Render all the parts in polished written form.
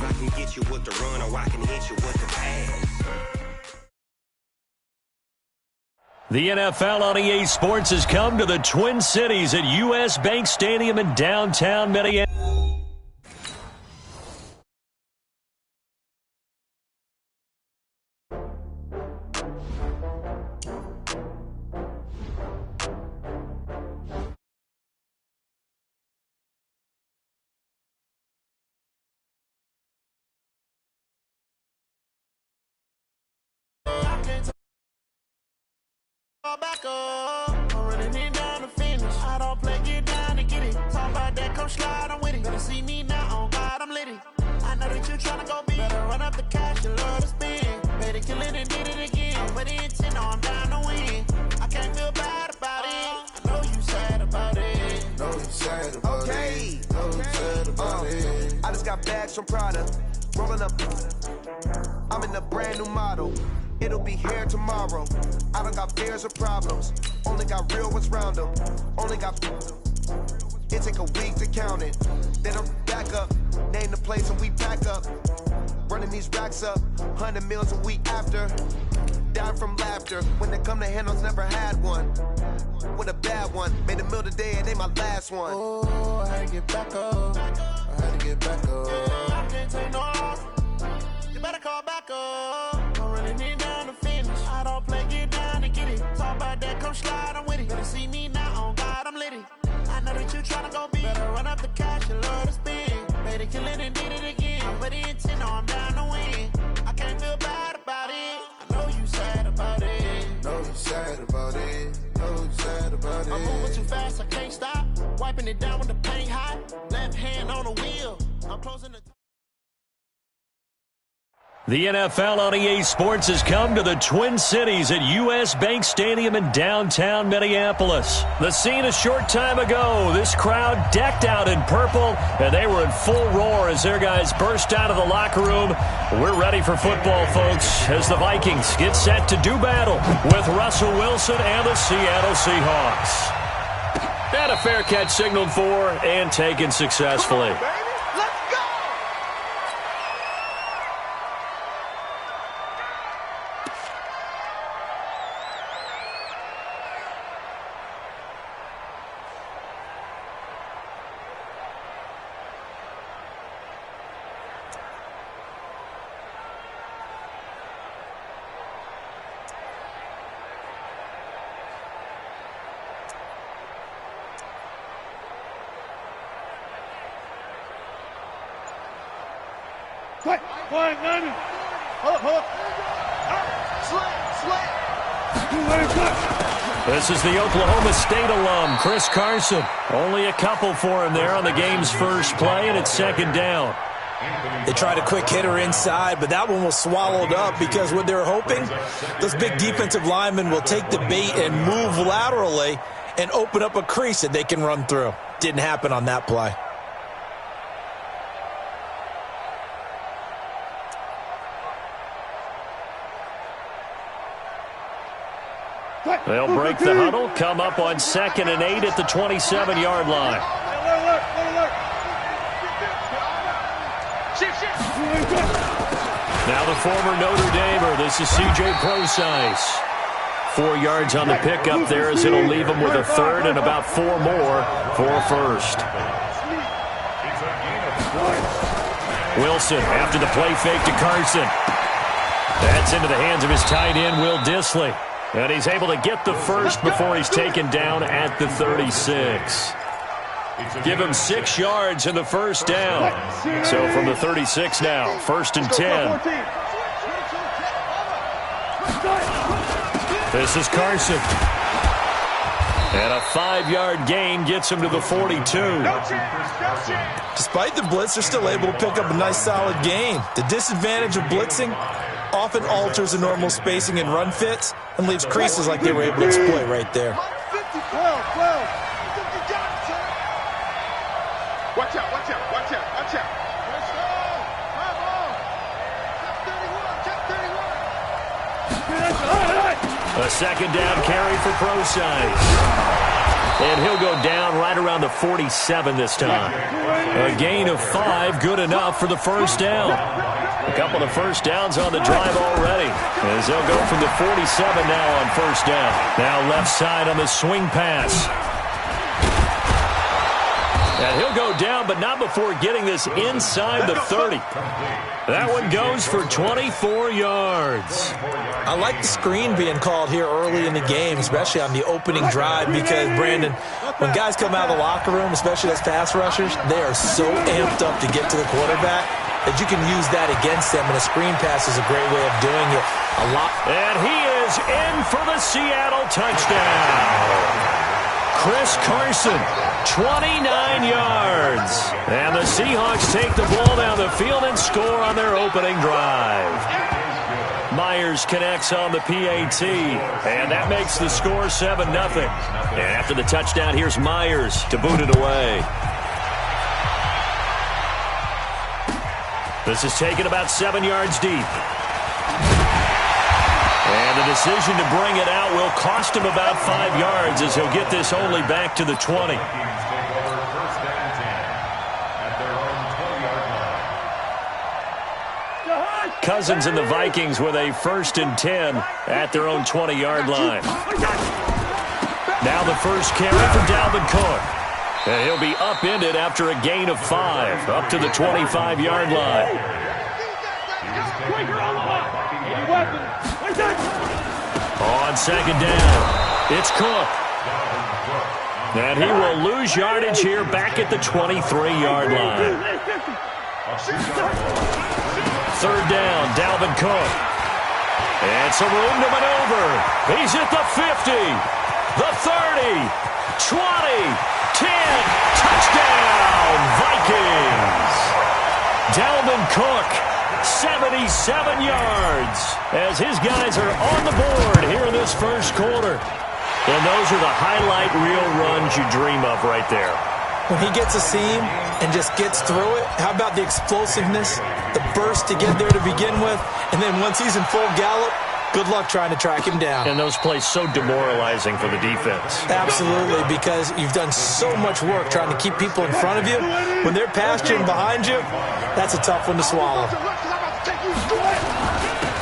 I can get you with the run or I can hit you with the pass. The NFL on EA Sports has come to the Twin Cities at U.S. Bank Stadium in downtown Minneapolis. Back up, I'm running it down to finish. I don't play, get down to get it. Talk about that, come slide, I'm with it. Better see me now, on God, I'm litty. I know that you tryna go big. Better run up the cash, you love to spend. Better kill it and did it again. I'm with the intent, no, I'm down to win. I can't feel bad about it. I know you sad about it. Know you sad about it. Know you sad about it. I just got bags from Prada. Rolling up. I'm in a brand new model. It'll be here tomorrow. I don't got fears or problems. Only got real ones round them. Only got. It take a week to count it. Then I'm back up. Name the place and we pack up. Running these racks up. 100 meals a week after. Down from laughter. When they come to handles, never had one. With a bad one. Made a meal today and they my last one. Oh, I had to get back up. I had to get back up. I can't take no off. You better call back up. I'm running it down to finish. I don't play, get down to get it. Talk about that, come slide, I'm with it. Better see me now, on God, I'm litty. I know that you tryna go big. Better run up the cash, you love to spend. Better kill it and did it again. I'm with the intent, no, I'm down to win. I can't feel bad about it. I know you sad about it. Know you sad about it. Know you sad about it. I'm moving too fast, I can't stop. Wiping it down with the paint hot. Left hand on the wheel. I'm closing the. The NFL on EA Sports has come to the Twin Cities at U.S. Bank Stadium in downtown Minneapolis. The scene a short time ago, this crowd decked out in purple, and they were in full roar as their guys burst out of the locker room. We're ready for football, folks, as the Vikings get set to do battle with Russell Wilson and the Seattle Seahawks. And a fair catch signaled for and taken successfully. This is the Oklahoma State alum, Chris Carson. Only a couple for him there on the game's first play, and it's second down. They tried a quick hitter inside, but that one was swallowed up because what they were hoping, those big defensive linemen will take the bait and move laterally and open up a crease that they can run through. Didn't happen on that play. They'll break the huddle, come up on 2nd and 8 at the 27-yard line. Now the former Notre Damer, this is C.J. Procise. 4 yards on the pickup there as it'll leave him with a third and about 4 more for a first. Wilson after the play fake to Carson. That's into the hands of his tight end, Will Dissly. And he's able to get the first before he's taken down at the 36. Give him 6 yards in the first down. So from the 36 now, 1st and 10. This is Carson. And a 5-yard gain gets him to the 42. Despite the blitz, they're still able to pick up a nice solid gain. The disadvantage of blitzing often alters the normal spacing and run fits and leaves creases like they were able to exploit right there. Watch out, watch out, watch out, watch out. A second down carry for Procise. And he'll go down right around the 47 this time. A gain of 5, good enough for the first down. A couple of first downs on the drive already, as they'll go from the 47 now on first down. Now left side on the swing pass. And he'll go down, but not before getting this inside the 30. That one goes for 24 yards. I like the screen being called here early in the game, especially on the opening drive, because, Brandon, when guys come out of the locker room, especially those pass rushers, they are so amped up to get to the quarterback that you can use that against them, and a screen pass is a great way of doing it. And he is in for the Seattle touchdown. Chris Carson, 29 yards. And the Seahawks take the ball down the field and score on their opening drive. Myers connects on the PAT, and that makes the score 7-0. And after the touchdown, here's Myers to boot it away. This is taken about 7 yards deep. And the decision to bring it out will cost him about 5 yards, as he'll get this only back to the 20. Cousins and the Vikings with a 1st and 10 at their own 20-yard line. Now the first carry for Dalvin Cook. And he'll be upended after a gain of 5, up to the 25-yard line. On second down, it's Cook. And he will lose yardage here back at the 23-yard line. Third down, Dalvin Cook. And some room to maneuver. He's at the 50, the 30, 20, 10. Touchdown, Vikings. Dalvin Cook, 77 yards, as his guys are on the board here in this first quarter. And those are the highlight reel runs you dream of right there. When he gets a seam and just gets through it, how about the explosiveness, the burst to get there to begin with, and then once he's in full gallop, good luck trying to track him down. And those plays so demoralizing for the defense. Absolutely, because you've done so much work trying to keep people in front of you. When they're past you and behind you, that's a tough one to swallow.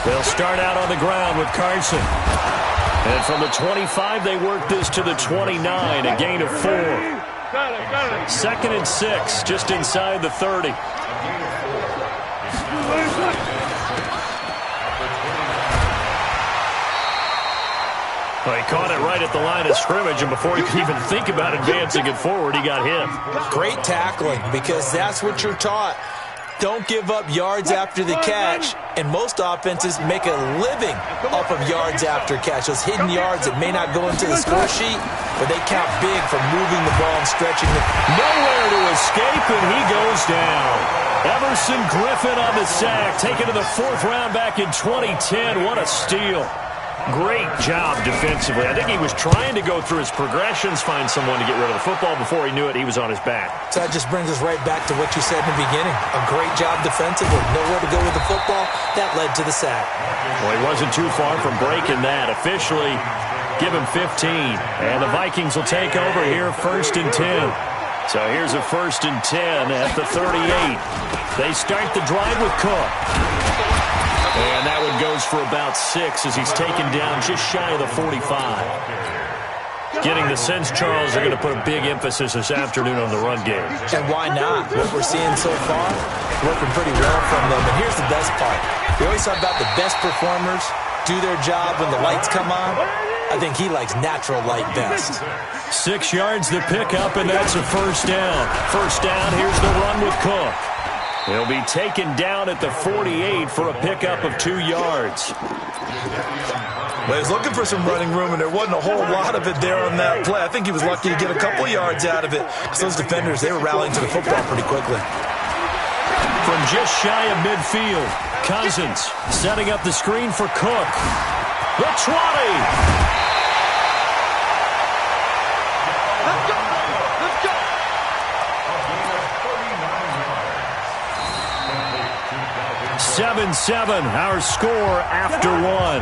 They'll start out on the ground with Carson. And from the 25, they work this to the 29, a gain of 4. 2nd and 6, just inside the 30. Well, he caught it right at the line of scrimmage, and before he could even think about advancing it forward, he got hit. Great tackling, because that's what you're taught. Don't give up yards after the catch, and most offenses make a living off of yards after catch. Those hidden yards that may not go into the score sheet, but they count big for moving the ball and stretching it. Nowhere to escape, and he goes down. Everson Griffin on the sack, taken to the 4th round back in 2010. What a steal. Great job defensively. I think he was trying to go through his progressions, find someone to get rid of the football. Before he knew it, he was on his back. So that just brings us right back to what you said in the beginning. A great job defensively. Nowhere to go with the football. That led to the sack. Well, he wasn't too far from breaking that. Officially, give him 15. And the Vikings will take over here, 1st and 10. So here's a 1st and 10 at the 38. They start the drive with Cook. And that one goes for about 6 as he's taken down just shy of the 45. Getting the sense, Charles, they're going to put a big emphasis this afternoon on the run game. And why not? What we're seeing so far, working pretty well from them. And here's the best part. We always talk about the best performers do their job when the lights come on. I think he likes natural light best. 6 yards the pickup, and that's a 1st down. 1st down, here's the run with Cook. He'll be taken down at the 48 for a pickup of 2 yards. Well, he was looking for some running room, and there wasn't a whole lot of it there on that play. I think he was lucky to get a couple yards out of it, because those defenders, they were rallying to the football pretty quickly. From just shy of midfield, Cousins setting up the screen for Cook. The 20. 7-7, our score after 1.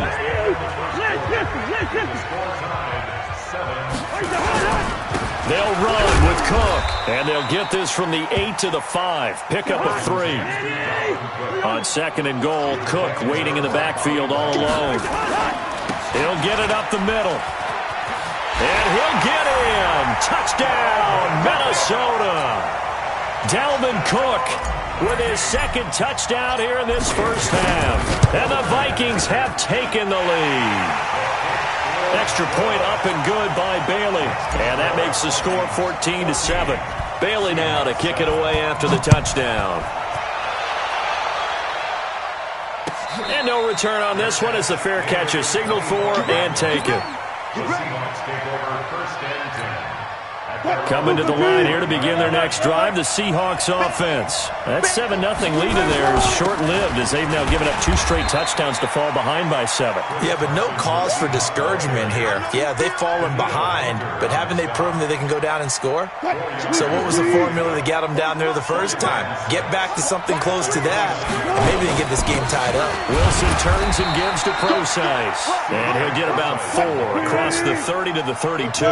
They'll run with Cook, and they'll get this from the 8 to the 5. Pickup of 3. On 2nd and goal, Cook waiting in the backfield all alone. He'll get it up the middle. And he'll get in. Touchdown, Minnesota. Dalvin Cook with his 2nd touchdown here in this first half. And the Vikings have taken the lead. Extra point up and good by Bailey. And that makes the score 14-7. Bailey now to kick it away after the touchdown. And no return on this one as the fair catch is signaled for and taken. Coming to the line here to begin their next drive, the Seahawks offense. That 7-0 lead in there is short-lived as they've now given up 2 straight touchdowns to fall behind by 7. Yeah, but no cause for discouragement here. Yeah, they've fallen behind, but haven't they proven that they can go down and score? So what was the formula that got them down there the first time? Get back to something close to that, and maybe they can get this game tied up. Wilson turns and gives to Procise, and he'll get about 4 across the 30 to the 32.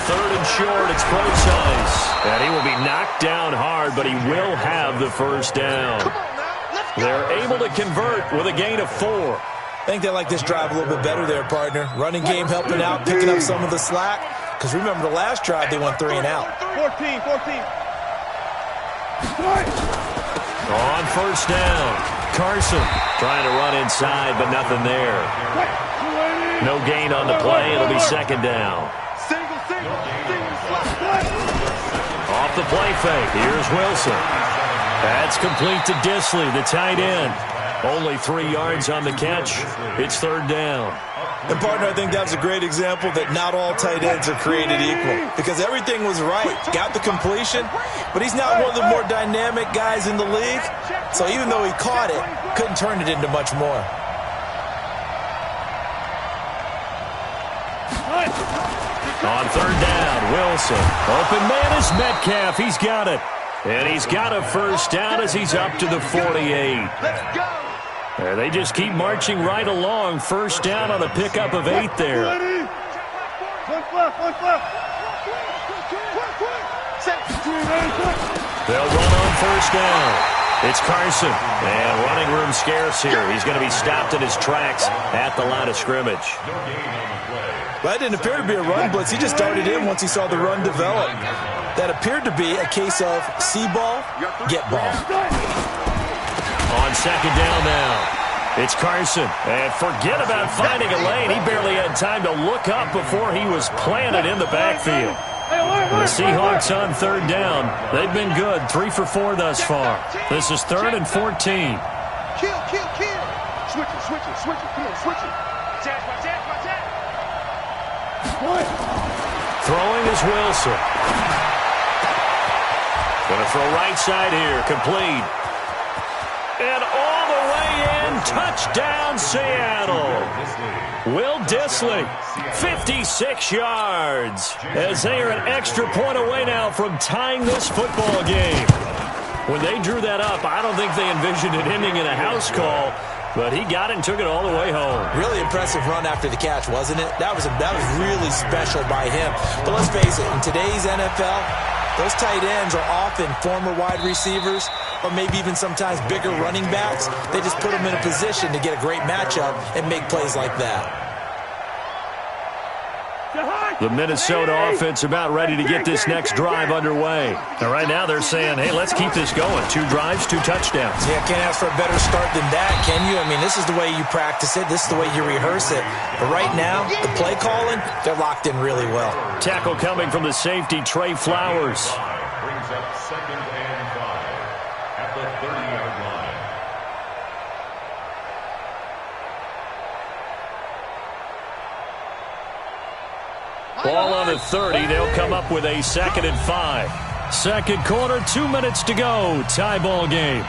Third and short, it's Procise. And he will be knocked down hard, but he will have the first down. They're able to convert with a gain of 4. I think they like this drive a little bit better there, partner. Running game helping out, picking up some of the slack. Because remember, the last drive, they went 3 and out. 14. On first down, Carson trying to run inside, but nothing there. No gain on the play. It'll be 2nd down. Off the play fake. Here's Wilson. That's complete to Disley, the tight end. Only 3 yards on the catch. It's 3rd down. And, partner, I think that was a great example that not all tight ends are created equal. Because everything was right. Got the completion, but he's not one of the more dynamic guys in the league. So even though he caught it, couldn't turn it into much more. On 3rd down, Wilson. Open man is Metcalf. He's got it. And he's got a first down as he's up to the 48. And they just keep marching right along. First down on a pickup of 8 there. They'll run on first down. It's Carson. And running room scarce here. He's going to be stopped in his tracks at the line of scrimmage. Well, that didn't appear to be a run blitz. He just darted in once he saw the run develop. That appeared to be a case of see ball, get ball. On 2nd down now, it's Carson. And forget about finding a lane. He barely had time to look up before he was planted in the backfield. The Seahawks on 3rd down. They've been good, 3 for 4 thus far. This is 3rd and 14. Kill. Switch it. Come on, switch it. Jazz. Throwing is Wilson. Going to throw right side here, complete. And all the way in, touchdown Seattle. Will Disley, 56 yards, as they are an extra point away now from tying this football game. When they drew that up, I don't think they envisioned it ending in a house call, but he got it and took it all the way home. Really impressive run after the catch, wasn't it? That was really special by him. But let's face it, in today's NFL, those tight ends are often former wide receivers or maybe even sometimes bigger running backs. They just put them in a position to get a great matchup and make plays like that. The Minnesota offense about ready to get this next drive underway. And right now they're saying, hey, let's keep this going. 2 drives, 2 touchdowns. Yeah, can't ask for a better start than that, can you? I mean, this is the way you practice it. This is the way you rehearse it. But right now, the play calling, they're locked in really well. Tackle coming from the safety, Trey Flowers. Brings up 2nd and 5 at the 30-yard line. Ball on the 30. They'll come up with a 2nd and 5. 2nd quarter, 2 minutes to go. Tie ball game.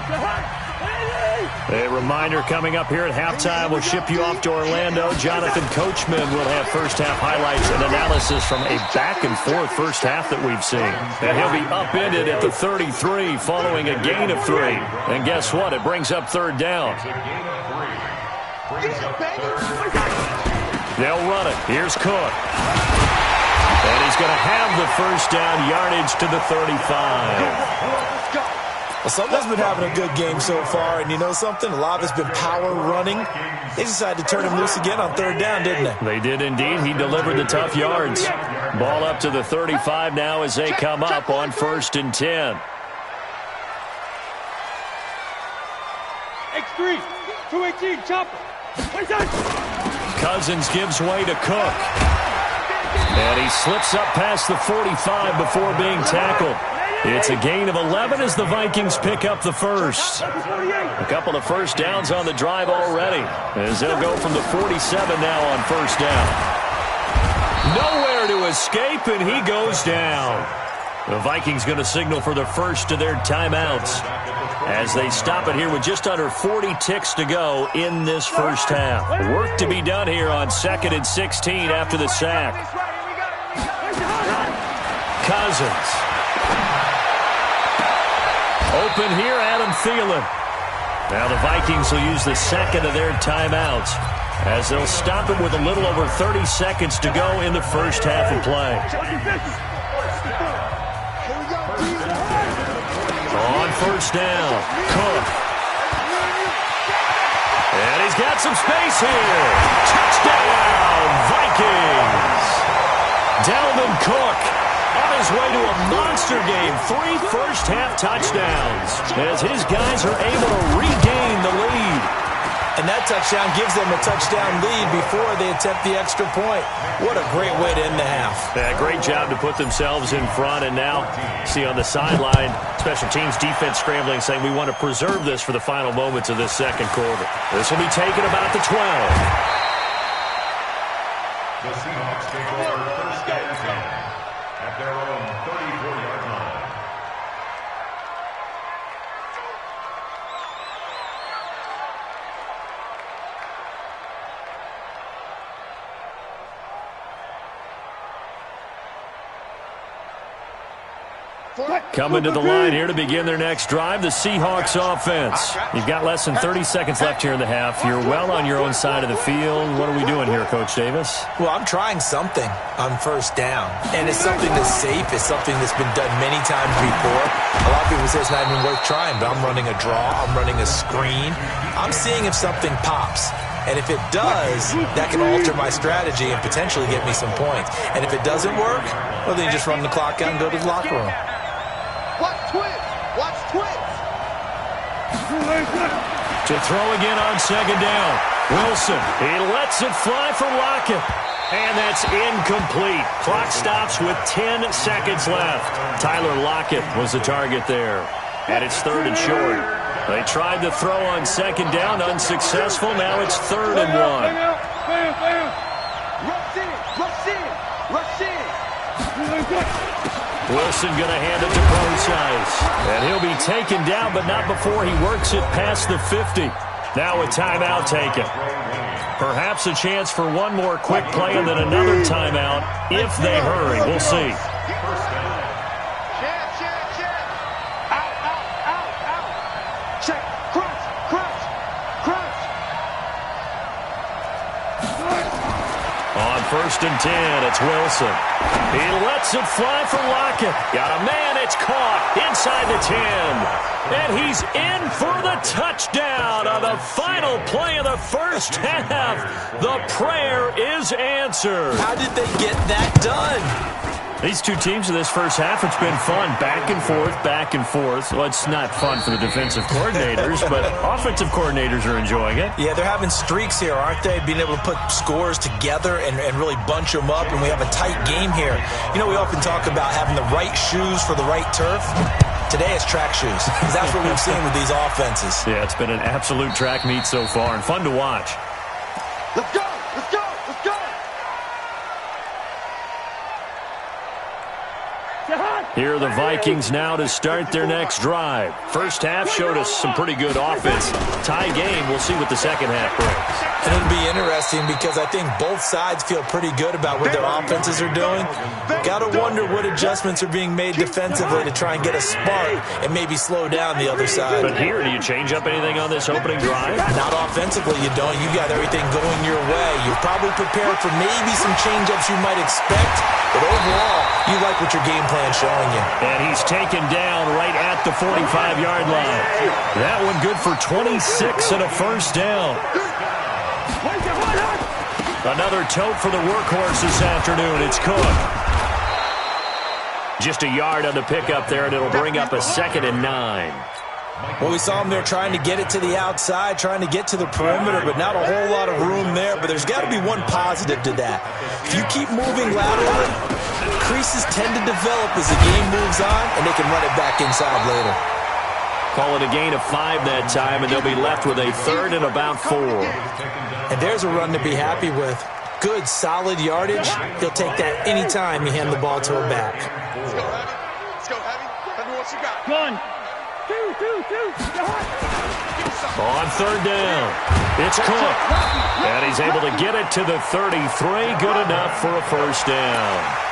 A reminder coming up here at halftime. We'll ship you off to Orlando. Jonathan Coachman will have first-half highlights and analysis from a back-and-forth first half that we've seen. And he'll be upended at the 33 following a gain of 3. And guess what? It brings up 3rd down. They'll run it. Here's Cook. And he's going to have the first down, yardage to the 35. Well, someone's been having a good game so far, and you know something? A lot of it's been power running. They decided to turn him loose again on third down, didn't they? They did indeed. He delivered the tough yards. Ball up to the 35 now as they come up on 1st and 10. X3, 218, chopper. Cousins gives way to Cook. And he slips up past the 45 before being tackled. It's a gain of 11 as the Vikings pick up the first. A couple of first downs on the drive already, as they'll go from the 47 now on 1st down. Nowhere to escape, and he goes down. The Vikings going to signal for the first of their timeouts as they stop it here with just under 40 ticks to go in this first half. Work to be done here on 2nd and 16 after the sack. Cousins. Open here, Adam Thielen. Now the Vikings will use the second of their timeouts as they'll stop it with a little over 30 seconds to go in the first half of play. On 1st down, Cook. And he's got some space here. Touchdown, Vikings. Dalvin Cook on his way to a monster game. 3 first-half touchdowns as his guys are able to regain the lead. And that touchdown gives them a touchdown lead before they attempt the extra point. What a great way to end the half. Yeah, great job to put themselves in front. And now, see on the sideline, special teams defense scrambling, saying we want to preserve this for the final moments of this second quarter. This will be taken about the 12. The Seahawks take over 1st and 10 at their own 34-yard line. Coming to the line here to begin their next drive, the Seahawks offense. You've got less than 30 seconds left here in the half. You're well on your own side of the field. What are we doing here, Coach Davis? Well, I'm trying something on 1st down, and it's something that's safe. It's something that's been done many times before. A lot of people say it's not even worth trying, but I'm running a draw. I'm running a screen. I'm seeing if something pops. And if it does, that can alter my strategy and potentially get me some points. And if it doesn't work, well, then you just run the clock out and go to the locker room. Watch twins. Watch twins. To throw again on 2nd down. Wilson, he lets it fly for Lockett. And that's incomplete. Clock stops with 10 seconds left. Tyler Lockett was the target there. And it's 3rd and short. They tried to throw on 2nd down, unsuccessful. Now it's 3rd and 1. Rush in. Rush in. Rush in. Wilson going to hand it to Procise. And he'll be taken down, but not before he works it past the 50. Now a timeout taken. Perhaps a chance for one more quick play and then another timeout if they hurry. We'll see. On 1st and 10, it's Wilson. He lets it fly for Lockett. Got a man, it's caught inside the 10. And he's in for the touchdown on the final play of the first half. The prayer is answered. How did they get that done? These two teams in this first half, it's been fun. Back and forth, back and forth. Well, it's not fun for the defensive coordinators, but offensive coordinators are enjoying it. Yeah, they're having streaks here, aren't they? Being able to put scores together and really bunch them up, and we have a tight game here. You know, we often talk about having the right shoes for the right turf. Today it's track shoes, because that's what we've seen with these offenses. Yeah, it's been an absolute track meet so far, and fun to watch. Let's go! Let's go! Let's go! Here are the Vikings now to start their next drive. First half showed us some pretty good offense. Tie game. We'll see what the second half brings. And it'll be interesting because I think both sides feel pretty good about what their offenses are doing. Got to wonder what adjustments are being made defensively to try and get a spark and maybe slow down the other side. But here, do you change up anything on this opening drive? Not offensively, you don't. You got everything going your way. You're probably prepared for maybe some change-ups you might expect, but overall, you like what your game plan's showing you. And he's taken down right at the 45-yard line. That one good for 26 and a first down. Another tote for the workhorse this afternoon. It's Cook. Just a yard on the pickup there, and it'll bring up a 2nd and 9. Well, we saw him there trying to get it to the outside, trying to get to the perimeter, but not a whole lot of room there. But there's got to be one positive to that. If you keep moving laterally, creases tend to develop as the game moves on, and they can run it back inside later. Call it a gain of 5 that time, and they'll be left with a 3rd and about 4. And there's a run to be happy with. Good, solid yardage. He'll take that any time you hand the ball to a back. Let's go, Heavy. Let's go, Heavy. Tell me what you got. One, two. On 3rd down, it's Cook. And he's able to get it to the 33. Good enough for a first down.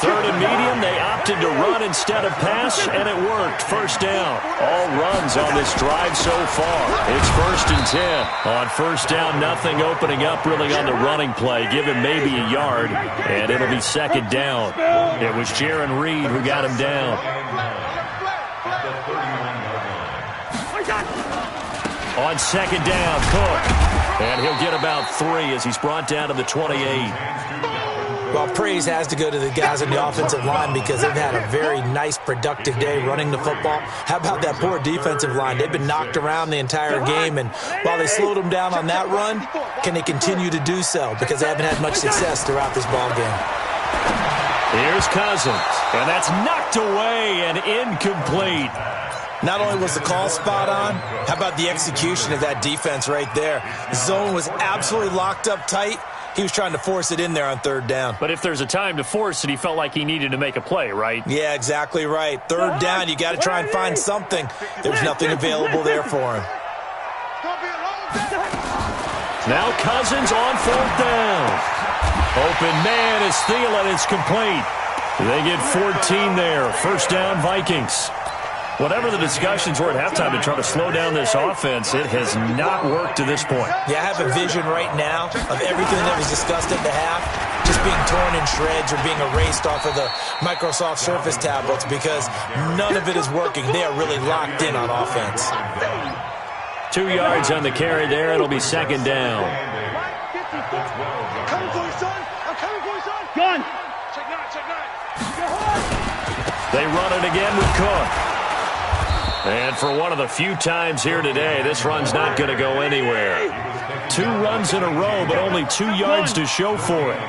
3rd and medium, they opted to run instead of pass, and it worked. First down. All runs on this drive so far. It's 1st and 10. On first down, nothing opening up really on the running play. Give him maybe a yard, and it'll be 2nd down. It was Jaron Reed who got him down. On 2nd down, Cook. And he'll get about 3 as he's brought down to the 28. Well, praise has to go to the guys on the offensive line because they've had a very nice, productive day running the football. How about that poor defensive line? They've been knocked around the entire game, and while they slowed them down on that run, can they continue to do so? Because they haven't had much success throughout this ball game. Here's Cousins, and that's knocked away and incomplete. Not only was the call spot on, how about the execution of that defense right there? The zone was absolutely locked up tight. He was trying to force it in there on 3rd down. But if there's a time to force it, he felt like he needed to make a play, right? Yeah, exactly right. 3rd down, you got to try and find something. There's nothing available there for him. Now Cousins on 4th down. Open man is Thielen. It's complete. They get 14 there. First down, Vikings. Whatever the discussions were at halftime to try to slow down this offense, it has not worked to this point. Yeah, I have a vision right now of everything that was discussed at the half just being torn in shreds or being erased off of the Microsoft Surface tablets because none of it is working. They are really locked in on offense. 2 yards on the carry there. It'll be 2nd down. I'm coming for you, son. I'm coming for you, son. Gun. Check 9. They run it again with Cook. And for one of the few times here today, this run's not going to go anywhere. 2 runs in a row, but only 2 yards to show for it.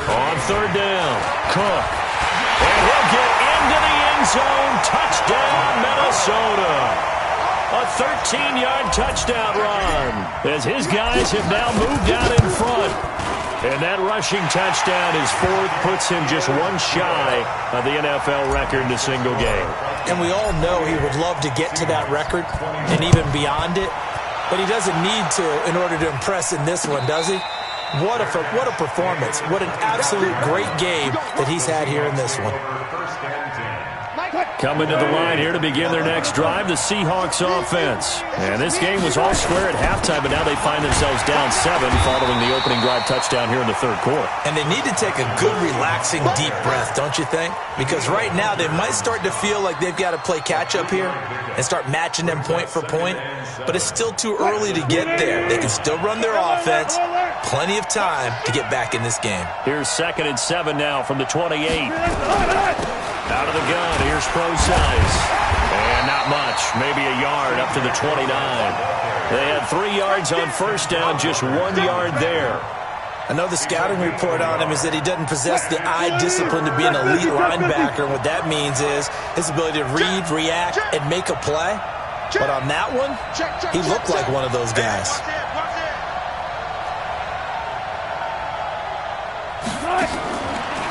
On 3rd down, Cook. And he'll get into the end zone. Touchdown, Minnesota. A 13-yard touchdown run as his guys have now moved out in front. And that rushing touchdown is 4th, puts him just 1 shy of the NFL record in a single game. And we all know he would love to get to that record and even beyond it, but he doesn't need to in order to impress in this one, does he? What a performance. What an absolute great game that he's had here in this one. Coming to the line here to begin their next drive, the Seahawks offense. And this game was all square at halftime, but now they find themselves down 7 following the opening drive touchdown here in the 3rd quarter. And they need to take a good, relaxing, deep breath, don't you think? Because right now they might start to feel like they've got to play catch-up here and start matching them point for point, but it's still too early to get there. They can still run their offense. Plenty of time to get back in this game. Here's 2nd and 7 now from the 28. Out of the gun, here's Pro-Size. And not much, maybe a yard up to the 29. They had 3 yards on first down, just 1 yard there. I know the scouting report on him is that he doesn't possess the eye discipline to be an elite linebacker. And what that means is his ability to read, react, and make a play. But on that one, he looked like one of those guys.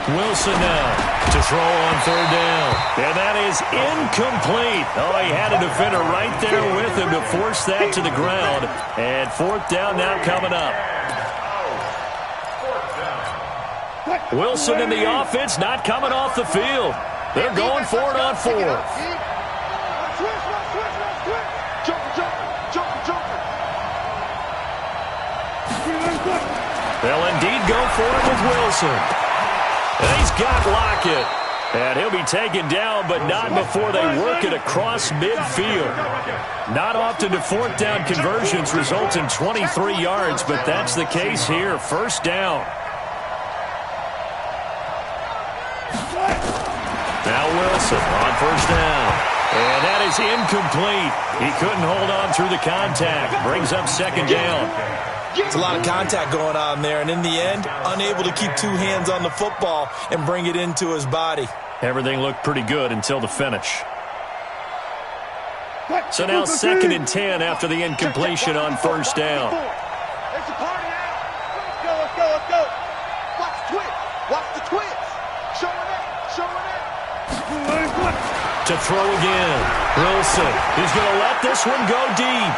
Wilson now to throw on 3rd down. And that is incomplete. Oh, he had a defender right there with him to force that to the ground. And fourth down now coming up. Wilson in the offense, not coming off the field. They're going for it on fourth. They'll indeed go for it with Wilson. And he's got Lockett. And he'll be taken down, but not before they work it across midfield. Not often do fourth down conversions result in 23 yards, but that's the case here. First down. Now Wilson on first down. And that is incomplete. He couldn't hold on through the contact. Brings up second down. It's a lot of contact going on there, and in the end, unable to keep two hands on the football and bring it into his body. Everything looked pretty good until the finish. So now 2nd and 10 after the incompletion on first down. It's a party now. Let's go. Watch the twitch. Watch the twitch. Showing up. To throw again. Wilson. He's going to let this one go deep.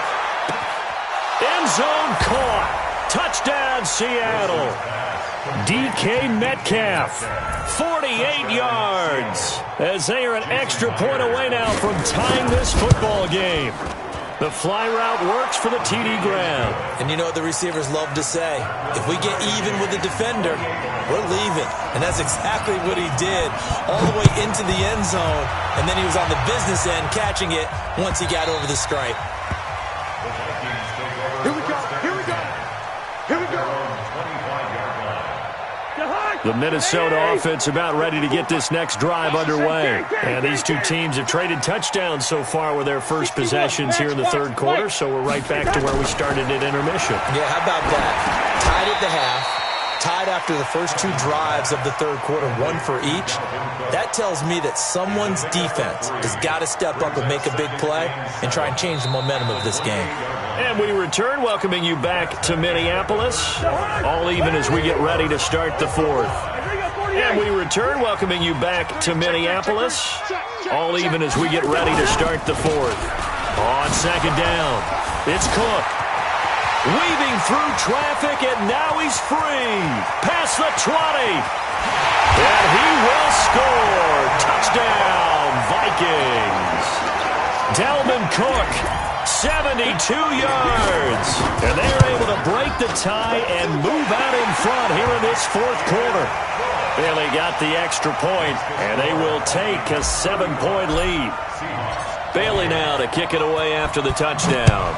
End zone caught. Touchdown, Seattle. DK Metcalf, 48 yards, as they are an extra point away now from tying this football game. The fly route works for the TD Graham. And you know what the receivers love to say? If we get even with the defender, we're leaving. And that's exactly what he did, all the way into the end zone. And then he was on the business end catching it once he got over the stripe. Here we go. The Minnesota offense about ready to get this next drive underway. And these two teams have traded touchdowns so far with their first possessions here in the third quarter, so we're right back to where we started at intermission. Yeah, how about that? Tied at the half. Tied after the first two drives of the third quarter, one for each. That tells me that someone's defense has got to step up and make a big play and try and change the momentum of this game. And we return, welcoming you back to Minneapolis. All even as we get ready to start the fourth. And we return, welcoming you back to Minneapolis. All even as we get ready to start the fourth. On second down, it's Cook. Weaving through traffic, and now he's free. Past the 20. And he will score. Touchdown, Vikings. Dalvin Cook, 72 yards. And they're able to break the tie and move out in front here in this fourth quarter. And they got the extra point, and they will take a 7-point lead. Bailey now to kick it away after the touchdown.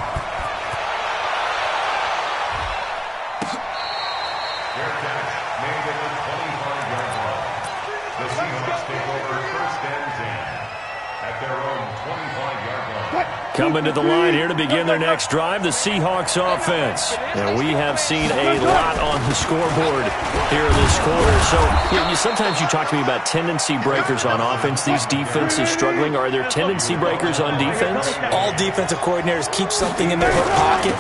Coming to the line here to begin their next drive, the Seahawks offense. And we have seen a lot on the scoreboard here in this quarter. So sometimes you talk to me about tendency breakers on offense. These defenses struggling. Are there tendency breakers on defense? All defensive coordinators keep something in their hip pocket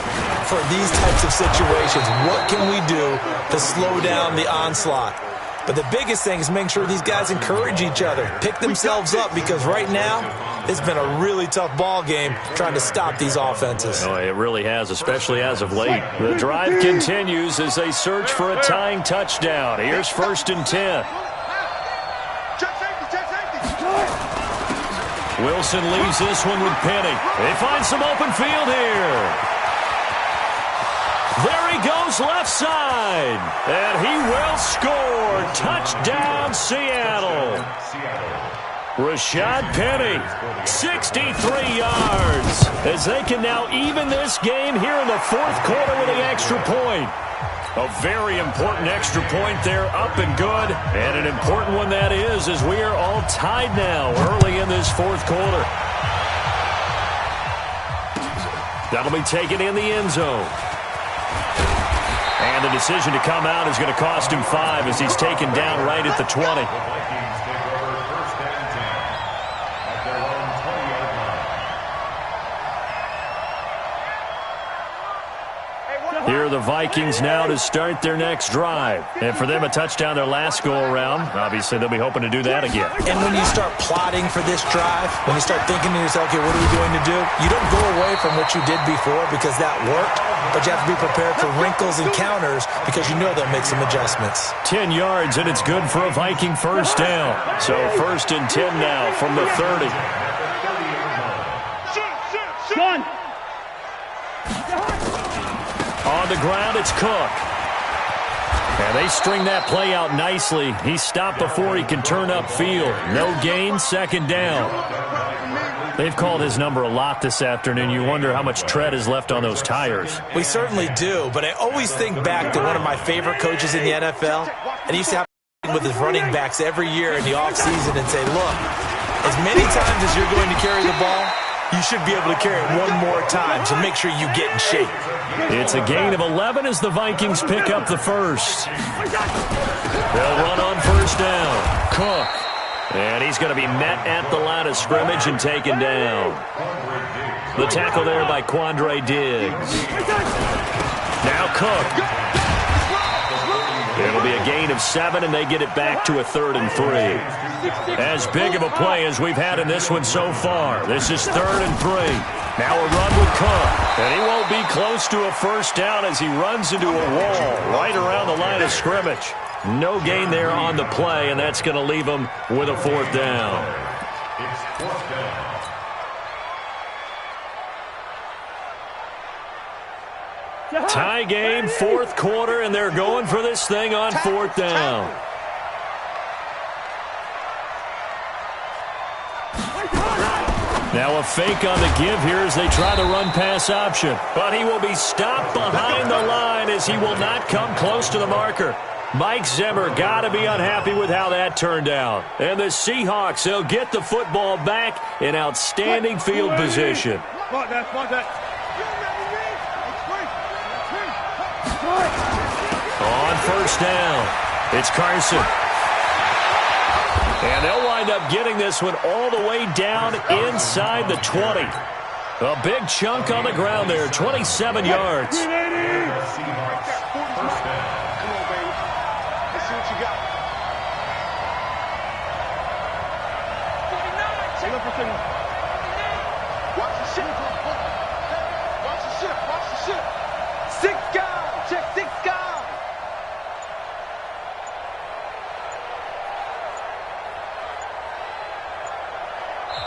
for these types of situations. What can we do to slow down the onslaught? But the biggest thing is making sure these guys encourage each other, pick themselves up, because right now it's been a really tough ball game trying to stop these offenses. Oh, it really has, especially as of late. The drive continues as they search for a tying touchdown. Here's 1st and 10. Wilson leaves this one with Penny. They find some open field here. There he goes left side. And he will score. Touchdown, Seattle. Rashad Penny, 63 yards. As they can now even this game here in the fourth quarter with an extra point. A very important extra point there, up and good. And an important one that is, as we are all tied now early in this fourth quarter. That'll be taken in the end zone. And the decision to come out is going to cost him 5 as he's taken down right at the 20. Here Here are the Vikings now to start their next drive. And for them, a touchdown their last go-around. Obviously, they'll be hoping to do that again. And when you start plotting for this drive, when you start thinking to yourself, okay, what are we going to do? You don't go away from what you did before because that worked, but you have to be prepared for wrinkles and counters because you know they'll make some adjustments. 10 yards, and it's good for a Viking first down. So 1st and 10 now from the 30. Gun. On the ground, it's Cook. And they string that play out nicely. He stopped before he can turn upfield. No gain, 2nd down. They've called his number a lot this afternoon. You wonder how much tread is left on those tires. We certainly do, but I always think back to one of my favorite coaches in the NFL. And he used to have with his running backs every year in the offseason and say, look, as many times as you're going to carry the ball, you should be able to carry it one more time, so make sure you get in shape. It's a gain of 11 as the Vikings pick up the first. They'll run on 1st down. Cook. And he's going to be met at the line of scrimmage and taken down. The tackle there by Quandre Diggs. Now Cook. It'll be a gain of 7, and they get it back to a 3rd and 3. As big of a play as we've had in this one so far. This is 3rd and 3. Now a run with Cook. And he won't be close to a first down as he runs into a wall right around the line of scrimmage. No gain there on the play, and that's going to leave him with a 4th down. It's 4th down. Tie game, 4th quarter, and they're going for this thing on 4th down. Now a fake on the give here as they try the run-pass option. But he will be stopped behind the line as he will not come close to the marker. Mike Zimmer got to be unhappy with how that turned out. And the Seahawks, they'll get the football back in outstanding field position. Fuck that. On 1st down, it's Carson. And they'll wind up getting this one all the way down inside the 20. A big chunk on the ground there, 27 yards.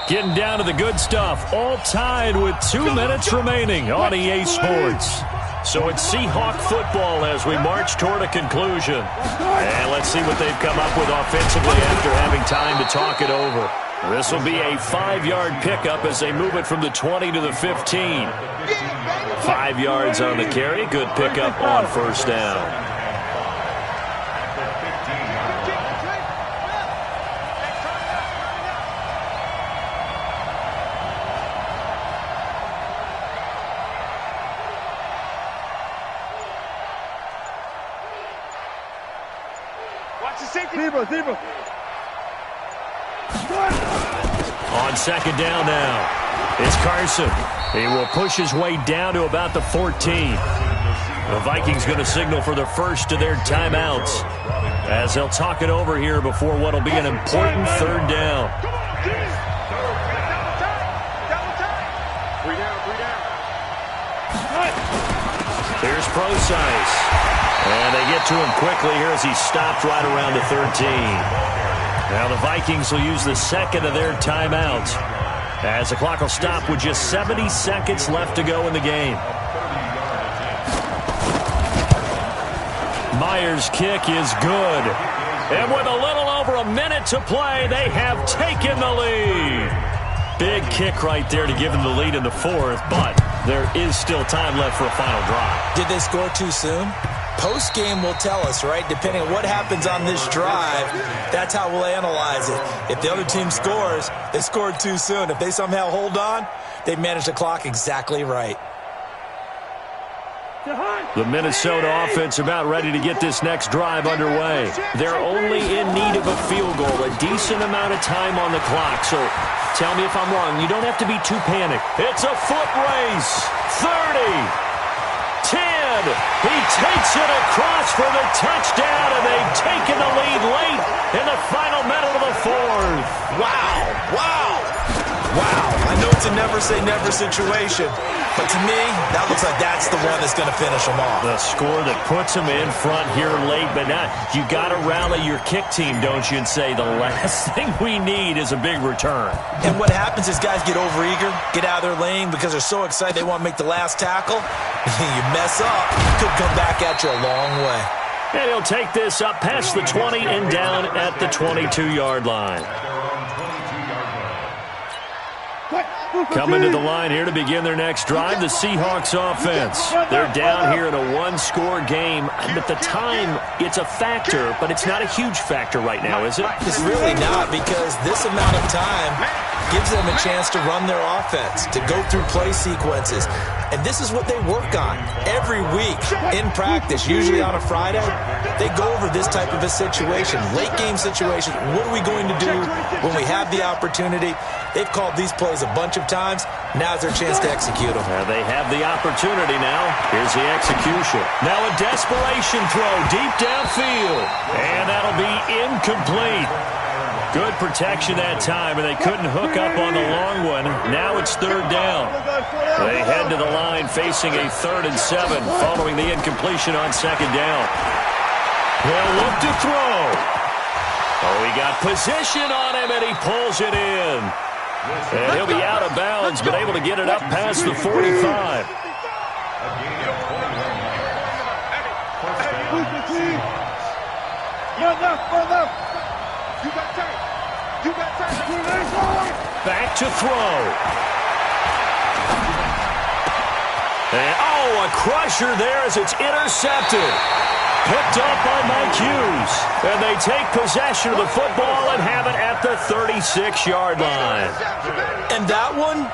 Getting down to the good stuff, all tied with 2 minutes remaining on EA Sports. So it's Seahawk football as we march toward a conclusion. And let's see what they've come up with offensively after having time to talk it over. This will be a 5-yard pickup as they move it from the 20 to the 15. 5 yards on the carry, good pickup on 1st down. Zebra. On 2nd down now, it's Carson. He will push his way down to about the 14. The Vikings going to signal for the first of their timeouts as they'll talk it over here before what will be an important 3rd down. Here's Procise. And they get to him quickly here as he stopped right around the 13. Now the Vikings will use the 2nd of their timeouts as the clock will stop with just 70 seconds left to go in the game. Myers' kick is good. And with a little over a minute to play, they have taken the lead. Big kick right there to give them the lead in the 4th, but there is still time left for a final drive. Did they score too soon? Post-game will tell us, right? Depending on what happens on this drive, that's how we'll analyze it. If the other team scores, they scored too soon. If they somehow hold on, they managed the clock exactly right. The Minnesota offense about ready to get this next drive underway. They're only in need of a field goal, a decent amount of time on the clock. So tell me if I'm wrong. You don't have to be too panicked. It's a foot race. 30. 10. He takes it across for the touchdown, and they've taken the lead late in the final minute of the fourth. Wow, wow, wow. I know it's a never-say-never situation, but to me, that looks like that's the one that's going to finish them off. The score that puts them in front here late, but now you got to rally your kick team, don't you, and say the last thing we need is a big return. And what happens is guys get overeager, get out of their lane because they're so excited they want to make the last tackle. You mess up, could come back at you a long way. And he'll take this up past the 20 and down at the 22-yard line. Coming to the line here to begin their next drive, the Seahawks offense. They're down here in a one-score game. At the time, it's a factor, but it's not a huge factor right now, is it? It's really not, because this amount of time gives them a chance to run their offense, to go through play sequences. And this is what they work on every week in practice, usually on a Friday. They go over this type of a situation, late-game situation. What are we going to do when we have the opportunity? They've called these plays a bunch of times. Now's their chance to execute them. They have the opportunity now. Here's the execution. Now a desperation throw deep downfield. And that'll be incomplete. Good protection that time, and they couldn't hook up on the long one. Now it's third down. They head to the line facing a 3rd and 7 following the incompletion on second down. They'll look to throw. Oh, he got position on him, and he pulls it in. And he'll be out of bounds, but able to get it up past the 45. Back to throw. And, a crusher there as it's intercepted. Picked up by Mike Hughes. And they take possession of the football and have it at the 36-yard line. And that one,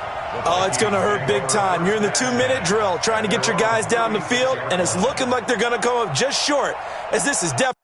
it's going to hurt big time. You're in the 2-minute drill trying to get your guys down the field, and it's looking like they're going to come up just short, as this is definitely